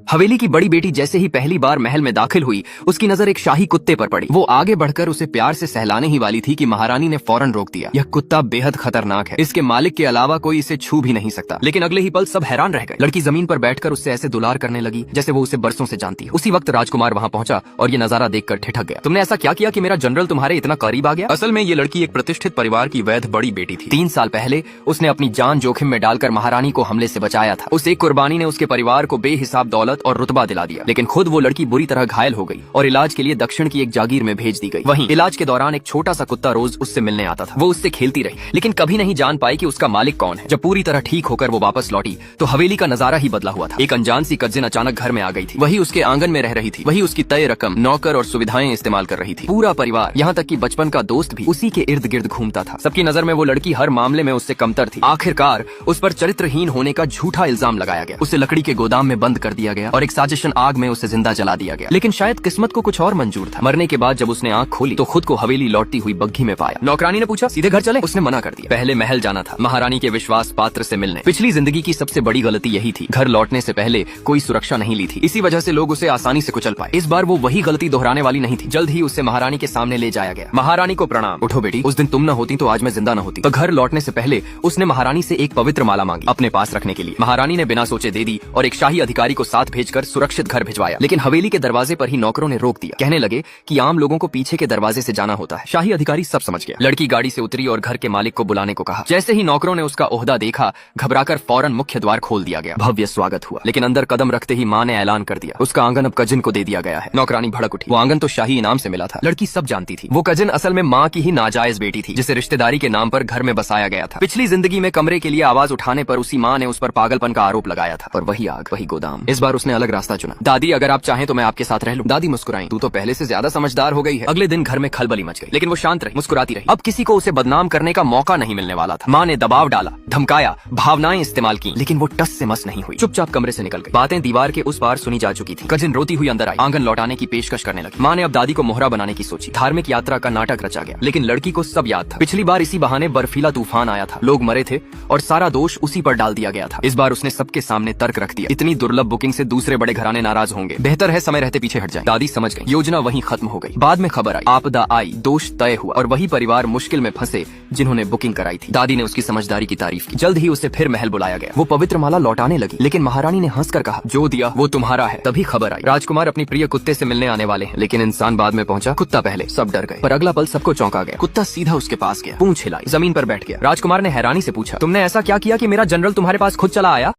हवेली की बड़ी बेटी जैसे ही पहली बार महल में दाखिल हुई, उसकी नजर एक शाही कुत्ते पर पड़ी। वो आगे बढ़कर उसे प्यार से सहलाने ही वाली थी कि महारानी ने फौरन रोक दिया। यह कुत्ता बेहद खतरनाक है, इसके मालिक के अलावा कोई इसे छू भी नहीं सकता। लेकिन अगले ही पल सब हैरान रह गए। लड़की जमीन पर बैठकर उससे ऐसे दुलार करने लगी जैसे वो उसे बरसों से जानती है। उसी वक्त राजकुमार वहाँ पहुंचा और ये नजारा देखकर ठिठक गया। तुमने ऐसा क्या किया कि मेरा जनरल तुम्हारे इतना करीब आ गया? असल में ये लड़की एक प्रतिष्ठित परिवार की वैध बड़ी बेटी थी। 3 साल पहले उसने अपनी जान जोखिम में डालकर महारानी को हमले से बचाया था। उस एक कुर्बानी ने उसके परिवार को बेहिसाब दौलत और रुतबा दिला दिया। लेकिन खुद वो लड़की बुरी तरह घायल हो गई और इलाज के लिए दक्षिण की एक जागीर में भेज दी गई। वहीं इलाज के दौरान एक छोटा सा कुत्ता रोज उससे मिलने आता था। वो उससे खेलती रही, लेकिन कभी नहीं जान पाई कि उसका मालिक कौन है। जब पूरी तरह ठीक होकर वो वापस लौटी तो हवेली का नजारा ही बदला हुआ था। एक अनजान सी कजिन अचानक घर में आ गई थी। वही उसके आंगन में रह रही थी। वही उसकी तय रकम, नौकर और सुविधाएं इस्तेमाल कर रही थी। पूरा परिवार, यहाँ तक कि बचपन का दोस्त भी उसी के इर्द गिर्द घूमता था। सबकी नजर में वो लड़की हर मामले में उससे कमतर थी। आखिरकार उस पर चरित्रहीन होने का झूठा इल्जाम लगाया गया। उसे लकड़ी के गोदाम में बंद कर दिया गया और एक साजिशन आग में उसे जिंदा जला दिया गया। लेकिन शायद किस्मत को कुछ और मंजूर था। मरने के बाद जब उसने आंख खोली तो खुद को हवेली लौटती हुई बग्घी में पाया। नौकरानी ने पूछा, सीधे घर चले? उसने मना कर दिया। पहले महल जाना था, महारानी के विश्वास पात्र से मिलने। पिछली जिंदगी की सबसे बड़ी गलती यही थी, घर लौटने से पहले कोई सुरक्षा नहीं ली थी। इसी वजह से लोग उसे आसानी से कुचल पाए। इस बार वो वही गलती दोहराने वाली नहीं थी। जल्द ही उसे महारानी के सामने ले जाया गया। महारानी को प्रणाम। उठो बेटी, उस दिन तुम न होती तो आज मैं जिंदा न होती। तो घर लौटने से पहले उसने महारानी से एक पवित्र माला मांगी अपने पास रखने के लिए। महारानी ने बिना सोचे दे दी और एक शाही अधिकारी को साथ भेजकर सुरक्षित घर भिजवाया। लेकिन हवेली के दरवाजे पर ही नौकरों ने रोक दिया। कहने लगे कि आम लोगों को पीछे के दरवाजे से जाना होता है। शाही अधिकारी सब समझ गया। लड़की गाड़ी से उतरी और घर के मालिक को बुलाने को कहा। जैसे ही नौकरों ने उसका ओहदा देखा, घबराकर फौरन मुख्य द्वार खोल दिया गया। भव्य स्वागत हुआ, लेकिन अंदर कदम रखते ही माँ ने ऐलान कर दिया, उसका आंगन अब कजिन को दे दिया गया है। नौकरानी भड़क उठी। वो आंगन तो शाही इनाम से मिला था। लड़की सब जानती थी। वो कजिन असल में माँ की ही नाजायज बेटी थी, जिसे रिश्तेदारी के नाम पर घर में बसाया गया था। पिछली जिंदगी में कमरे के लिए आवाज उठाने पर उसी माँ ने उस पर पागलपन का आरोप लगाया था। और वही आग, वही गोदाम। इस बार उसने अलग रास्ता चुना। दादी, अगर आप चाहें तो मैं आपके साथ रह लूं। दादी मुस्कुराई। तू तो पहले से ज्यादा समझदार हो गई है। अगले दिन घर में खलबली मच गई, लेकिन वो शांत रही, मुस्कुराती रही। अब किसी को उसे बदनाम करने का मौका नहीं मिलने वाला था। माँ ने दबाव डाला, धमकाया, भावनाएं इस्तेमाल की, लेकिन वो टस से मस नहीं हुई। चुपचाप कमरे से निकल गई। बातें दीवार के उस पार सुनी जा चुकी थी। कजिन रोती हुई अंदर आई, आंगन लौटाने की पेशकश करने लगी। माँ ने अब दादी को मोहरा बनाने की सोची। धार्मिक यात्रा का नाटक रचा गया, लेकिन लड़की को सब याद था। पिछली बार इसी बहाने बर्फीला तूफान आया था, लोग मरे थे और सारा दोष उसी पर डाल दिया गया था। इस बार उसने सबके सामने तर्क रख दिया। इतनी दुर्लभ बुकिंग से दूसरे बड़े घराने नाराज होंगे, बेहतर है समय रहते पीछे हट जाए। दादी समझ गई। योजना वहीं खत्म हो गई। बाद में खबर आई, आपदा आई, दोष तय हुआ और वही परिवार मुश्किल में फंसे जिन्होंने बुकिंग कराई थी। दादी ने उसकी समझदारी की तारीफ की। जल्द ही उसे फिर महल बुलाया गया। वो पवित्र माला लौटाने लगी, लेकिन महारानी ने हंसकर कहा, जो दिया वो तुम्हारा है। तभी खबर आई, राजकुमार अपनी प्रिय कुत्ते से मिलने आने वाले हैं। लेकिन इंसान बाद में पहुंचा, कुत्ता पहले। सब डर गए, पर अगला पल सबको चौंका गया। कुत्ता सीधा उसके पास गया, पूंछ हिलाई, जमीन पर बैठ गया। राजकुमार ने हैरानी से पूछा, तुमने ऐसा क्या किया कि मेरा जनरल तुम्हारे पास खुद चला आया?